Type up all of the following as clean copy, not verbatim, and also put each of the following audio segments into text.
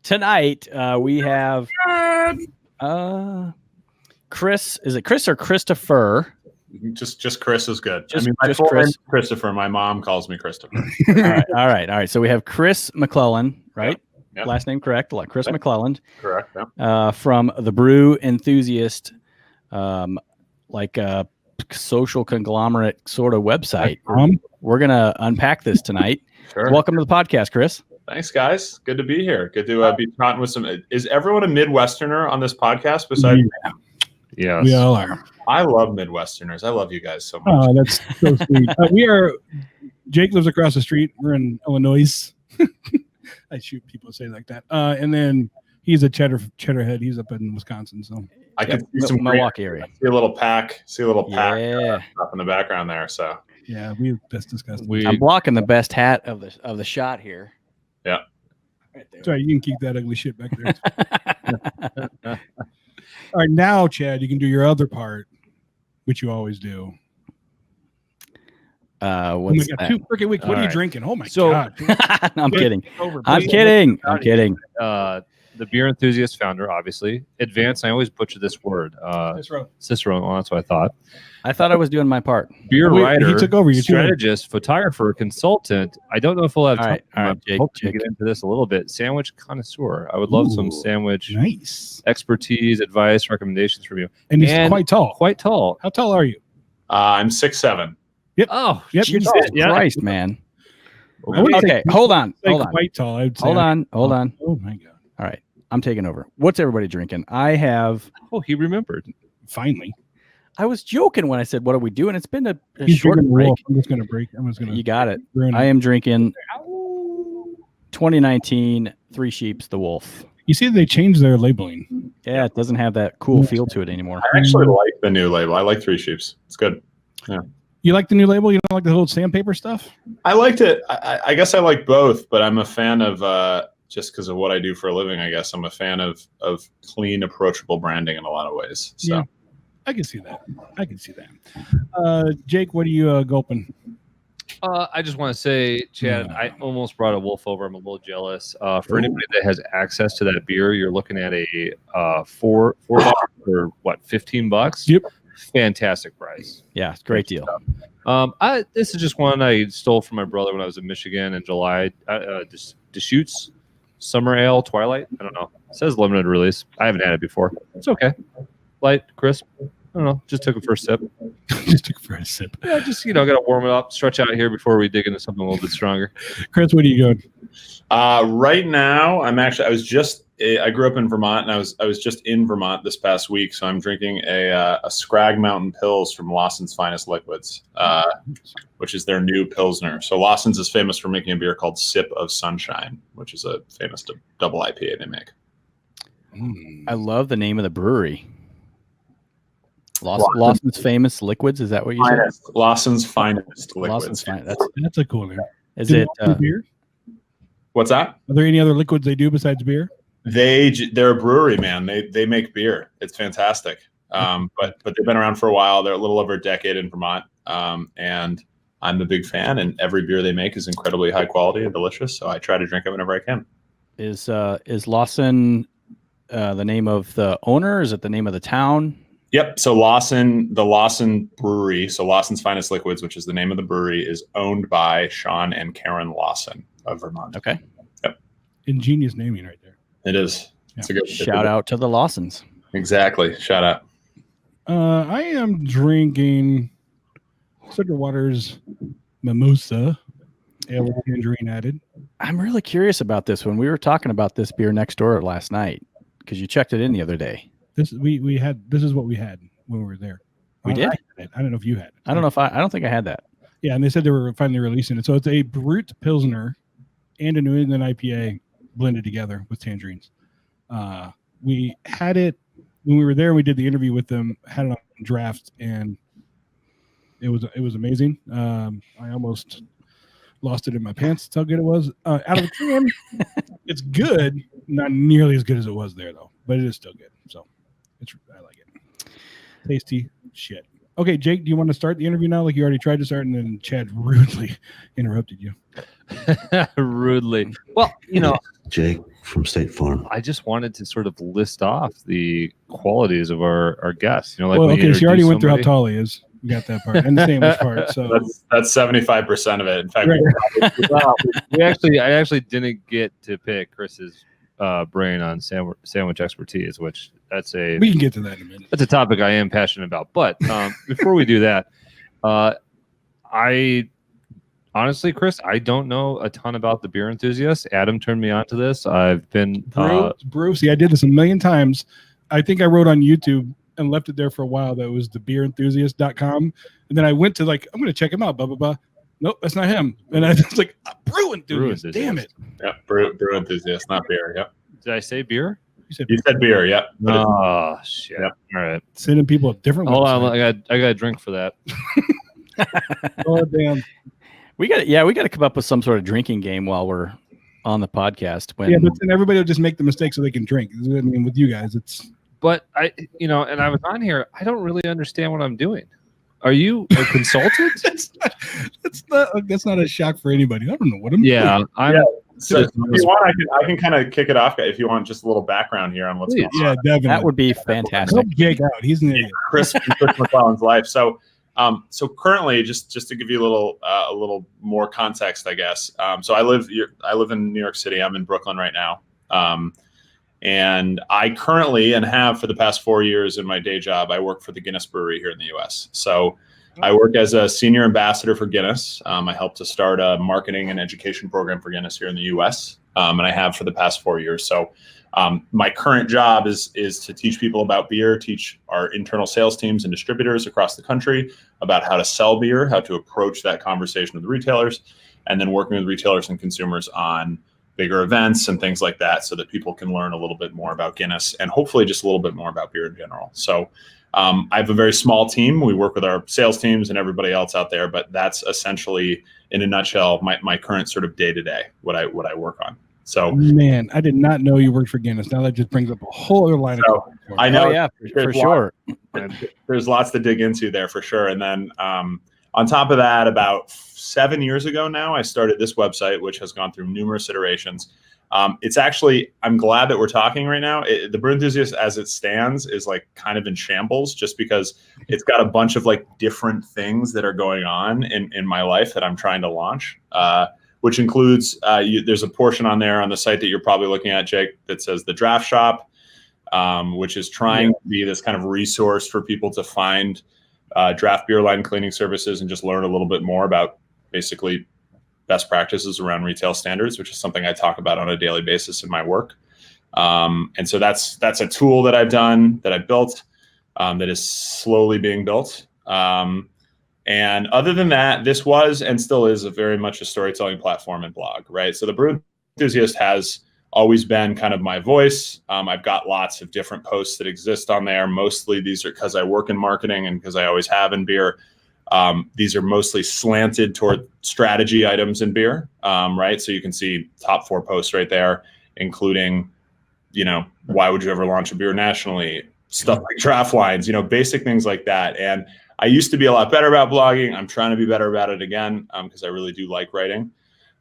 Tonight we have Chris. Is it Chris or Christopher? Just Chris is good. Just my Chris. name's Christopher. My mom calls me Christopher. All right. So we have Chris McClellan, right? Yep. Last name correct. Like Chris McClellan. Correct. Yep. From the Brew Enthusiast, like a social conglomerate sort of website. We're gonna unpack this tonight. Sure. Welcome to the podcast, Chris. Thanks, guys. Good to be here. Good to be talking with some. Is everyone a Midwesterner on this podcast besides me? Yes. We all are. I love Midwesterners. I love you guys so much. Oh, that's so sweet. Jake lives across the street. We're in Illinois. I shoot people say like that. And then he's a cheddarhead. He's up in Wisconsin. So I can see some Milwaukee area. See a little pack. Yeah. Up in the background there. So yeah, that's disgusting. I'm blocking the best hat of the shot here. Yeah. Right there. Sorry, you can keep that ugly shit back there. All right, now Chad, you can do your other part, which you always do. What's that? 2 freaking weeks. What are you drinking? Oh my god! I'm kidding. I'm kidding. The beer enthusiast founder, obviously. Advanced. I always butcher this word. Cicero. Well, that's what I thought. I thought I was doing my part. Beer writer. He took over. Strategist, photographer, consultant. I don't know if we'll have time. All right, Jake, to get into this a little bit. Sandwich connoisseur. I would love some sandwich expertise, advice, recommendations from you. And he's quite tall. Quite tall. How tall are you? I'm 6'7". Yep. Oh, yep. Jesus Christ, man. Okay, hold on. Quite tall. I'd say. Hold on. Oh my god. All right, I'm taking over. What's everybody drinking? I have. Oh, he remembered. Finally. I was joking when I said, "What are we doing?" It's been a short break. I'm just gonna break. You got it. I am drinking 2019 Three Sheeps the Wolf. You see, they changed their labeling. Yeah, it doesn't have that cool feel to it anymore. I actually like the new label. I like Three Sheeps. It's good. Yeah. You like the new label? You don't like the whole sandpaper stuff? I liked it. I guess I like both, but I'm a fan of just because of what I do for a living. I guess I'm a fan of clean, approachable branding in a lot of ways. So. Yeah, I can see that. Jake, what are you gulping? I just want to say, Chad, I almost brought a wolf over. I'm a little jealous. For anybody that has access to that beer, you're looking at a four for what, $15? Yep. Fantastic price. Yeah, it's a great deal. This is just one I stole from my brother when I was in Michigan in July. Deschutes Summer Ale Twilight. I don't know. It says limited release. I haven't had it before. It's okay. Light, crisp. I don't know. Just took a first sip. Yeah, just got to warm it up, stretch out here before we dig into something a little bit stronger. Chris, what are you going? Right now, I grew up in Vermont, and I was just in Vermont this past week, so I'm drinking a Scrag Mountain Pils from Lawson's Finest Liquids, which is their new Pilsner. So Lawson's is famous for making a beer called Sip of Sunshine, which is a famous double IPA they make. I love the name of the brewery. Lawson's Famous Liquids. Is that what you said? Lawson's Finest Liquids. Lawson's Finest. That's a cool name. Is it beer? What's that? Are there any other liquids they do besides beer? They're a brewery, man. They make beer. It's fantastic. But they've been around for a while. They're a little over a decade in Vermont. And I'm a big fan, and every beer they make is incredibly high quality and delicious. So I try to drink it whenever I can. Is Lawson the name of the owner? Is it the name of the town? Yep. So the Lawson Brewery, so Lawson's Finest Liquids, which is the name of the brewery, is owned by Sean and Karen Lawson of Vermont. Okay. Yep. Ingenious naming right there. It is. It's a good shout out to the Lawsons. Exactly. Shout out. I am drinking Sugar Water's Mimosa, ale with tangerine added. I'm really curious about this one. We were talking about this beer next door last night because you checked it in the other day. This is what we had when we were there. We did? I don't know if you had it. I don't think I had that. Yeah, and they said they were finally releasing it. So it's a Brut Pilsner and a New England IPA blended together with tangerines. We had it when we were there. We did the interview with them, had it on draft, and it was amazing. I almost lost it in my pants. That's how good it was. Out of the can, it's good. Not nearly as good as it was there, though, but it is still good. So I like it. Tasty shit. Okay, Jake, do you want to start the interview now? Like you already tried to start, and then Chad rudely interrupted you. Rudely. Well, Jake from State Farm. I just wanted to sort of list off the qualities of our guests. Like well, when you okay, she already introduce went through how somebody- tall he is. We got that part, and the sandwich part. So That's 75% of it. In fact, Well, I actually didn't get to pick Chris's brain on sandwich expertise, which we can get to that in a minute. that's a topic I am passionate about. But before we do that, I honestly, Chris, I don't know a ton about the Beer Enthusiast. Adam turned me on to this. I've been Brew. See, I did this a million times. I think I wrote on YouTube and left it there for a while. That was thebeerenthusiast.com. And then I went to I'm going to check him out, blah, blah, blah. Nope, that's not him. And I was like, Brew Enthusiast. Damn it. Yeah, brew enthusiast, not beer. Yep. Did I say beer? You said beer. Yep. Oh shit! Yep. All right, sending people a different. Hold website. on, I got a drink for that. Oh damn! We got to come up with some sort of drinking game while we're on the podcast. But then everybody will just make the mistake so they can drink. I mean, with you guys, it's. But I was on here. I don't really understand what I'm doing. Are you a consultant? That's not a shock for anybody. I don't know what I'm doing. So if you want, I can kind of kick it off if you want just a little background here on what's going on. Yeah, definitely. That would be fantastic. Help Jake out. He's an idiot. Chris McClellan's life. So currently, just to give you a little more context, I guess. So I live in New York City. I'm in Brooklyn right now. And I currently and have for the past 4 years in my day job, I work for the Guinness Brewery here in the U.S. So I work as a senior ambassador for Guinness. I helped to start a marketing and education program for Guinness here in the U.S. And I have for the past 4 years. So my current job is to teach people about beer, teach our internal sales teams and distributors across the country about how to sell beer, how to approach that conversation with retailers, and then working with retailers and consumers on bigger events and things like that so that people can learn a little bit more about Guinness and hopefully just a little bit more about beer in general. So I have a very small team. We work with our sales teams and everybody else out there, but that's essentially, in a nutshell, my current sort of day-to-day, what I work on. So, man, I did not know you worked for Guinness. Now that just brings up a whole other line of I know, yeah, for sure. There's lots to dig into there for sure. And then on top of that, about 7 years ago now, I started this website, which has gone through numerous iterations. It's actually, I'm glad that we're talking right now. The Brew Enthusiast as it stands is kind of in shambles just because it's got a bunch of different things that are going on in my life that I'm trying to launch, which includes, there's a portion on there on the site that you're probably looking at, Jake, that says the Draft Shop, which is trying to be this kind of resource for people to find draft beer line cleaning services and just learn a little bit more about basically best practices around retail standards, which is something I talk about on a daily basis in my work. And so that's a tool that I've done, that I built, that is slowly being built. And other than that, this was and still is very much a storytelling platform and blog, right? So the Brew Enthusiast has always been kind of my voice. I've got lots of different posts that exist on there. Mostly these are because I work in marketing and because I always have in beer. These are mostly slanted toward strategy items in beer, right? So you can see top 4 posts right there, including, why would you ever launch a beer nationally? Stuff like draft lines, basic things like that. And I used to be a lot better about blogging. I'm trying to be better about it again because I really do like writing.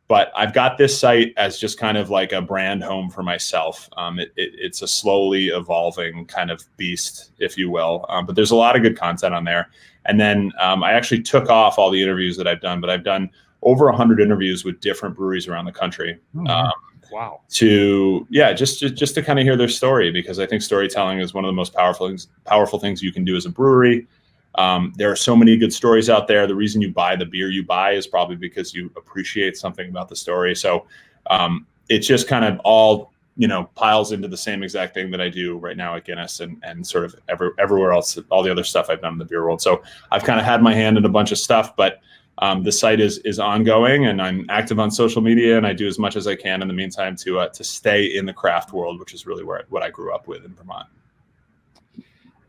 But I've got this site as just kind of like a brand home for myself. It's a slowly evolving kind of beast, if you will. But there's a lot of good content on there. And then I actually took off all the interviews that I've done, but I've done over 100 interviews with different breweries around the country. Wow. Just to kind of hear their story, because I think storytelling is one of the most powerful things you can do as a brewery. There are so many good stories out there. The reason you buy the beer you buy is probably because you appreciate something about the story. So it just kind of all, piles into the same exact thing that I do right now at Guinness and sort of everywhere else, all the other stuff I've done in the beer world. So I've kind of had my hand in a bunch of stuff, but the site is ongoing and I'm active on social media and I do as much as I can in the meantime to stay in the craft world, which is really what I grew up with in Vermont.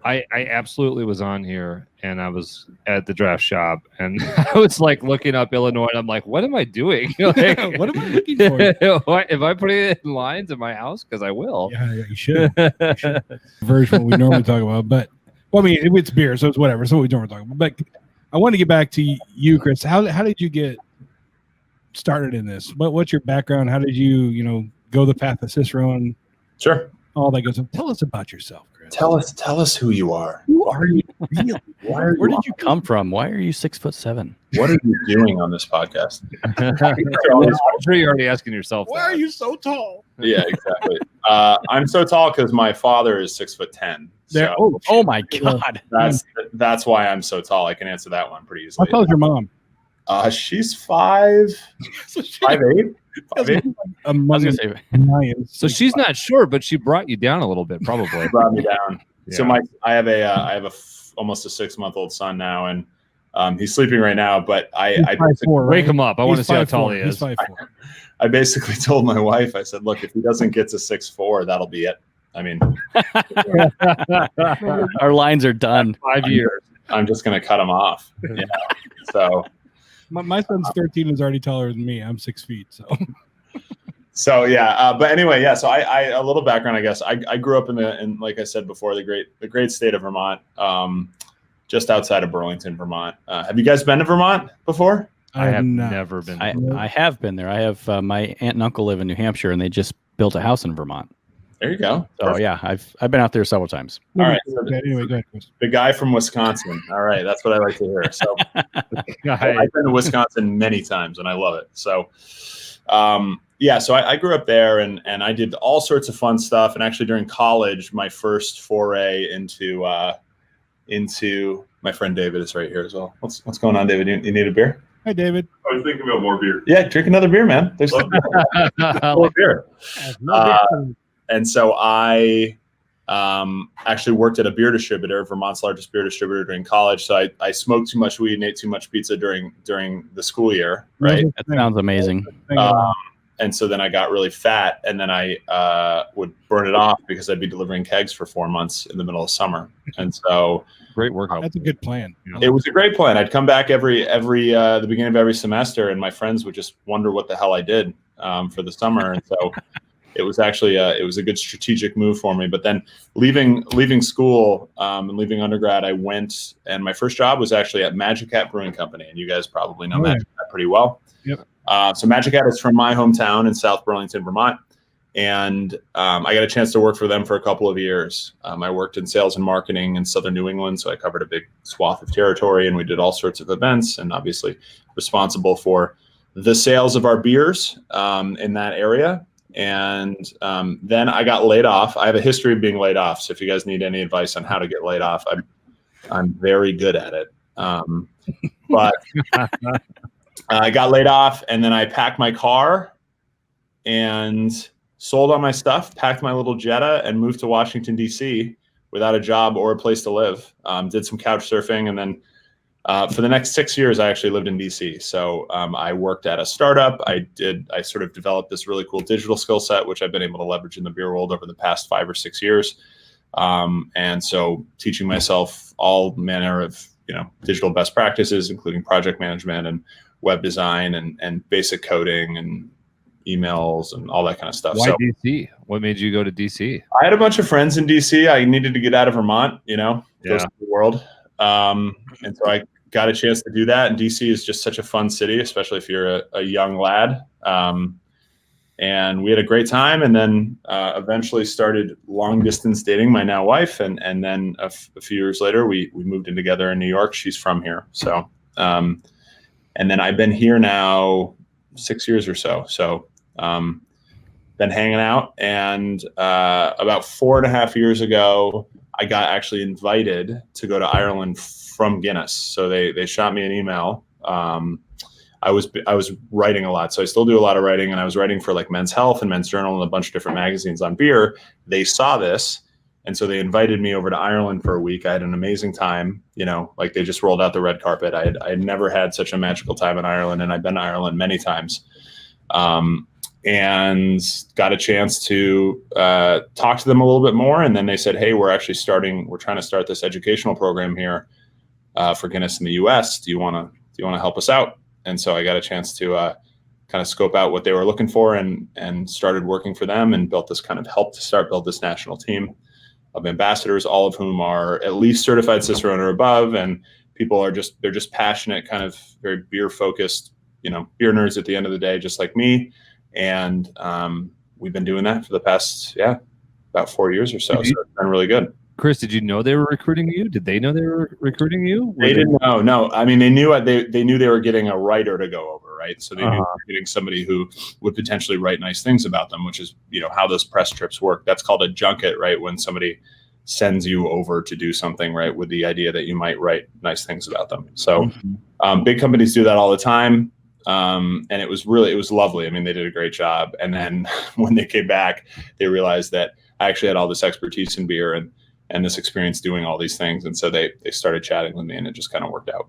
I absolutely was on here and I was at the draft shop and I was looking up Illinois and I'm like, what am I doing? What am I looking for? Am I putting it in lines in my house? Because I will. Yeah, you should. Version what we normally talk about. But Well, I mean, it's beer, so it's whatever. So we don't talk about. But I want to get back to you, Chris. How did you get started in this? What's your background? How did you go the path of Cicerone? Sure. All that good stuff. Tell us about yourself, Chris. Tell us who you are. Who are you really? Where did you come from? Why are you 6'7"? What are you doing on this podcast? I'm sure you're already asking yourself. Why are you so tall? Yeah, exactly. I'm so tall because my father is 6'10". So Oh my God. that's why I'm so tall. I can answer that one pretty easily. How tall is your mom? She's 5'8". 5'8". I was gonna say, So she's not short, but she brought you down a little bit, probably. Brought me down. Yeah. So I have almost a 6-month-old son now, and he's sleeping right now. But I wake him up. I want to see how tall he is. He's 5'4". I basically told my wife, I said, look, if he doesn't get to 6'4", that'll be it. I mean, our lines are done. 5 years. I'm just going to cut him off. You know? So my son's 13 and is already taller than me. I'm 6 feet. So yeah. But anyway, yeah. So I a little background, I guess. I grew up in like I said before, the great state of Vermont, just outside of Burlington, Vermont. Have you guys been to Vermont before? I have never been. I have been there. I have my aunt and uncle live in New Hampshire, and they just built a house in Vermont. There you go. So Perfect. yeah, I've been out there several times. All right. Anyway, go ahead, Chris. The guy from Wisconsin. All right, that's what I like to hear. So I've been to Wisconsin many times, and I love it. So yeah, so I grew up there, and I did all sorts of fun stuff. And actually, during college, my first foray into my friend David is right here as well. What's going on, David? You need a beer? Hi, David. I was thinking about more beer. Yeah, drink another beer, man. There's more beer. And so I actually worked at a beer distributor, Vermont's largest beer distributor, during college. So I smoked too much weed and ate too much pizza during the school year, right? That sounds amazing. And so then I got really fat, and then I would burn it off because I'd be delivering kegs for 4 months in the middle of summer. And so great workout. That's a good plan. It was a great plan. I'd come back every the beginning of every semester, and my friends would just wonder what the hell I did for the summer. And so it was actually it was a good strategic move for me. But then leaving school and leaving undergrad, I went, and my first job was actually at Magic Hat Brewing Company, and you guys probably know Magic Hat pretty well. Yep. So Magic Hat is from my hometown in South Burlington, Vermont. And I got a chance to work for them for a couple of years. I worked in sales and marketing in Southern New England, so I covered a big swath of territory, and we did all sorts of events, and obviously responsible for the sales of our beers in that area. And then I got laid off. I have a history of being laid off, so if you guys need any advice on how to get laid off, I'm very good at it. But I got laid off, and then I packed my car and sold all my stuff, packed my little Jetta, and moved to Washington, D.C. without a job or a place to live. Did some couch surfing, and then for the next 6 years, I actually lived in D.C. So I worked at a startup. I sort of developed this really cool digital skill set, which I've been able to leverage in the beer world over the past 5 or 6 years. And so teaching myself all manner of digital best practices, including project management and web design and basic coding and emails and all that kind of stuff. Why So DC? What made you go to DC? I had a bunch of friends in DC. I needed to get out of Vermont, go to the world. And so I got a chance to do that. And DC is just such a fun city, especially if you're a young lad. And we had a great time, and then eventually started long distance dating my now wife. And then a few years later, we moved in together in New York. She's from here. So, and then I've been here now 6 years or so. So, been hanging out, and about 4.5 years ago, I got actually invited to go to Ireland from Guinness. So they shot me an email. I was writing a lot, so I still do a lot of writing, and I was writing for like Men's Health and Men's Journal and a bunch of different magazines on beer. They saw this, and so they invited me over to Ireland for a week. I had an amazing time. Like they just rolled out the red carpet. I had never had such a magical time in Ireland, and I've been to Ireland many times. And got a chance to talk to them a little bit more. And then they said, hey, we're trying to start this educational program here for Guinness in the US. Do you want to help us out? And so I got a chance to kind of scope out what they were looking for and started working for them and helped to build this national team. of ambassadors, all of whom are at least certified Cicerone or above, and people are they're just passionate, kind of very beer focused, beer nerds at the end of the day, just like me. And we've been doing that for the past, about 4 years or so. So it's been really good. Chris, did you know they were recruiting you? Did they know they were recruiting you? They didn't know. No, I mean, they knew they were getting a writer to go over, right? So they knew they were getting somebody who would potentially write nice things about them, which is, how those press trips work. That's called a junket, right? When somebody sends you over to do something, right, with the idea that you might write nice things about them. So big companies do that all the time. And it was lovely. I mean, they did a great job. And then when they came back, they realized that I actually had all this expertise in beer and this experience doing all these things. And so they started chatting with me, and it just kind of worked out.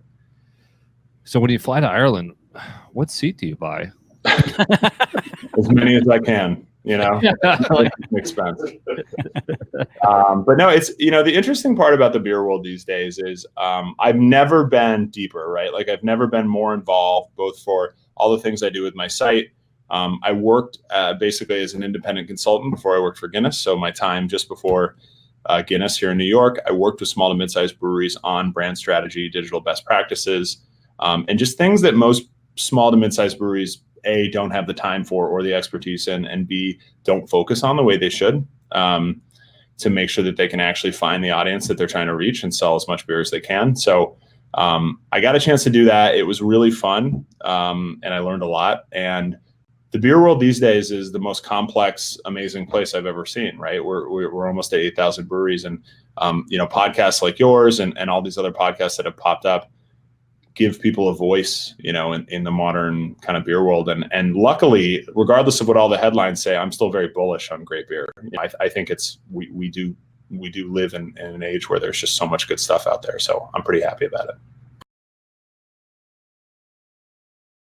So when you fly to Ireland, what seat do you buy? As many as I can, expense. But no, it's, the interesting part about the beer world these days is I've never been deeper, right? Like I've never been more involved, both for all the things I do with my site. I worked basically as an independent consultant before I worked for Guinness. So my time just before Guinness here in New York, I worked with small to mid-sized breweries on brand strategy, digital best practices, and just things that most small to mid-sized breweries, A, don't have the time for or the expertise in, and B, don't focus on the way they should, to make sure that they can actually find the audience that they're trying to reach and sell as much beer as they can. So I got a chance to do that. It was really fun, and I learned a lot. And the beer world these days is the most complex, amazing place I've ever seen, right? We're almost at 8,000 breweries, and podcasts like yours and all these other podcasts that have popped up give people a voice, in the modern kind of beer world. And luckily, regardless of what all the headlines say, I'm still very bullish on great beer. I think we do live in an age where there's just so much good stuff out there. So I'm pretty happy about it.